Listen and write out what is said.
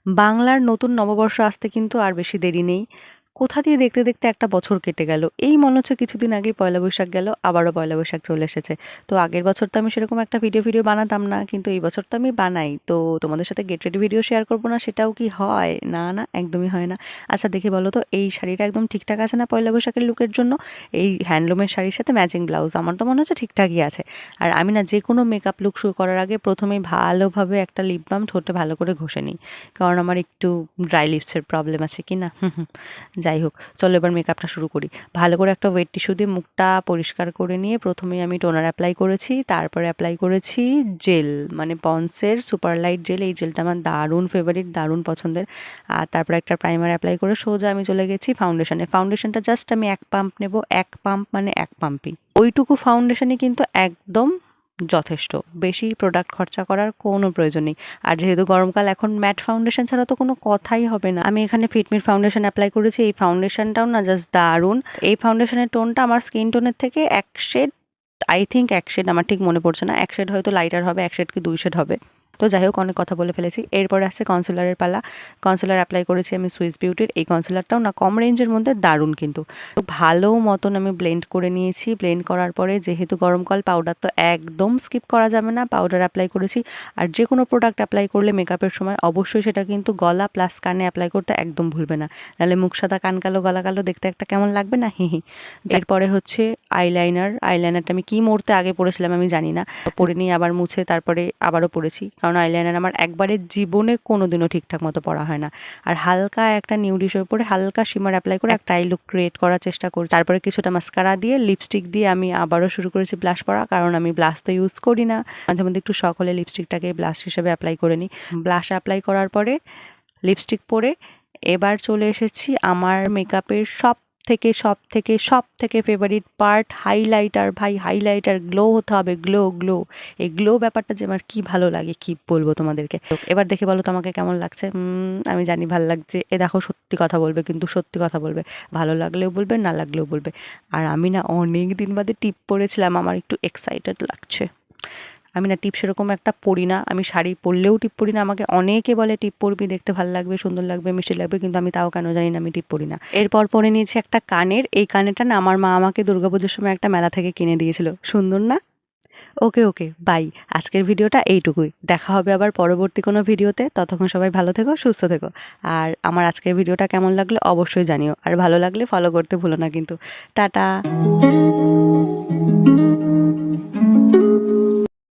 বাংলার নতুন নববর্ষ আসতে কিন্তু আর বেশি দেরি নেই। কোথা দিয়ে দেখতে, দেখতে একটা বছর কেটে গেল। এই মনে হচ্ছে কিছুদিন আগেই পয়লা বৈশাখ গেল, আবারও পয়লা বৈশাখ চলে এসেছে। তো আগের বছর তো আমি সেরকম একটা ভিডিও বানাতাম না। কিন্তু এই বছর তো আমি বানাই। তো তোমাদের সাথে গেট রেডি ভিডিও শেয়ার করব না সেটাও কি হয়? না, না, একদমই হয় না। আচ্ছা দেখে বলো তো এই শাড়িটা একদম ঠিকঠাক আছে না পয়লা বৈশাখের লুকের জন্য? এই হ্যান্ডলুমের শাড়ির সাথে ম্যাচিং ব্লাউজ আমার তো মনে হচ্ছে ঠিকঠাকই আছে। আর আমি না যেকোনো মেকআপ লুক শুরু করার আগে প্রথমেই ভালোভাবে একটা লিপ বাম ঠোঁটে ভালো করে ঘষে নিই। কারণ আমার একটু ড্রাই লিপসের প্রবলেম আছে কি না? যাই হোক, চলো এবার মেকআপটা শুরু করি। ভালো করে একটা ওয়েট টিস্যু দিয়ে মুখটা পরিষ্কার করে নিয়ে প্রথমেই আমি টোনার অ্যাপ্লাই করেছি, তারপরে অ্যাপ্লাই করেছি জেল, মানে পন্সের সুপার লাইট জেল। এই জেলটা আমার দারুণ ফেভারিট, দারুণ পছন্দের। আর তারপরে একটা প্রাইমার অ্যাপ্লাই করে সোজা আমি চলে গেছি ফাউন্ডেশনে। ফাউন্ডেশনটা জাস্ট আমি ১ পাম্প নেব, ১ পাম্প মানে ১ পাম্পই। ওইটুকু ফাউন্ডেশনই কিন্তু একদম যথেষ্ট। বেশি প্রোডাক্ট খরচা করার কোনো প্রয়োজন নেই। আর যেহেতু গরমকাল, এখন ম্যাট ফাউন্ডেশন ছাড়া তো কোনো কথাই হবে না। আমি এখানে ফিটমির ফাউন্ডেশন অ্যাপ্লাই করেছি। এই ফাউন্ডেশনটাও না জাস্ট দারুণ। এই ফাউন্ডেশনের টোনটা আমার স্কিন টোনের থেকে ১ শেড, আই থিংক ১ শেড, আমার ঠিক মনে পড়ছে না। ১ শেড হয়তো লাইটার হবে, ১ শেড কি ২ শেড হবে। তো যাই হোক, অনেক কথা বলে ফেলেছি। এরপরে আসছে কনসিলারের পালা। কনসিলার অ্যাপ্লাই করেছি আমি সুইস বিউটির। এই কনসিলারটাও না কম রেঞ্জের মধ্যে দারুণ কিন্তু। তো ভালো মতন আমি ব্লেন্ড করে নিয়েছি। ব্লেন্ড করার পরে যেহেতু গরমকাল, পাউডার তো একদম স্কিপ করা যাবে না। পাউডার অ্যাপ্লাই করেছি। আর যে কোনো প্রোডাক্ট অ্যাপ্লাই করলে মেকআপের সময় অবশ্যই সেটা কিন্তু গলা প্লাস কানে অ্যাপ্লাই করতে একদম ভুলবে না। নাহলে মুখ সাদা কান কালো গলা কালো দেখতে একটা কেমন লাগবে না? হি হি। এরপরে হচ্ছে আইলাইনার। আইলাইনারটা আমি কি মুহূর্তে আগে পড়েছিলাম আমি জানি না। পরে নিয়ে আবার মুছে তারপরে আবারও পড়েছি। কারণ আইলাইনার আমার একবারে জীবনে কোনোদিনও ঠিকঠাক মতো পড়া হয় না। আর হালকা একটা নিউডিশের উপরে হালকা শিমার অ্যাপ্লাই করে একটা আই লুক ক্রিয়েট করার চেষ্টা করছি। তারপরে কিছুটা মাস্কারা দিয়ে লিপস্টিক দিয়ে আমি আবারও শুরু করেছি ব্লাশ পরা। কারণ আমি ব্লাশ তো ইউজ করি না। মাঝে মধ্যে একটু শখ হলে লিপস্টিকটাকে ব্লাশ হিসেবে অ্যাপ্লাই করে নিই। ব্লাশ অ্যাপ্লাই করার পরে লিপস্টিক পরে এবার চলে এসেছি আমার মেকআপের সব থেকে ফেভারিট পার্ট, হাইলাইটার। ভাই হাইলাইটার গ্লো হতে হবে, গ্লো গ্লো। এই গ্লো ব্যাপারটা যে আমার কি ভালো লাগে কি বলবো তোমাদেরকে। তো এবার দেখে বলো তো আমাকে কেমন লাগছে। আমি জানি ভালো লাগছে। এ দেখো সত্যি কথা বলবে, কিন্তু সত্যি কথা বলবে। ভালো লাগলেও বলবে, না লাগলেও বলবে। আর আমি না অনেক দিন বাদে টিপ পরেছিলাম, আমার একটু এক্সাইটেড লাগছে। আমি না টিপ সেরকম একটা পরি না। আমি শাড়ি পরলেও টিপ পরি না। আমাকে অনেকে বলে টিপ পরবি, দেখতে ভালো লাগবে, সুন্দর লাগবে, মিষ্টি লাগবে, কিন্তু আমি তাও কেন জানি না আমি টিপ পরি না। এরপর পরে নিয়েছি একটা কানের। এই কানেরটা না আমার মা আমাকে দুর্গাপুজোর সময় একটা মেলা থেকে কিনে দিয়েছিল। সুন্দর না? ওকে, ওকে, বাই। আজকের ভিডিওটা এইটুকুই। দেখা হবে আবার পরবর্তী কোনো ভিডিওতে। ততক্ষণ সবাই ভালো থেকো, সুস্থ থেকো। আর আমার আজকের ভিডিওটা কেমন লাগলো অবশ্যই জানিও। আর ভালো লাগলে ফলো করতে ভুলো না কিন্তু। টাটা।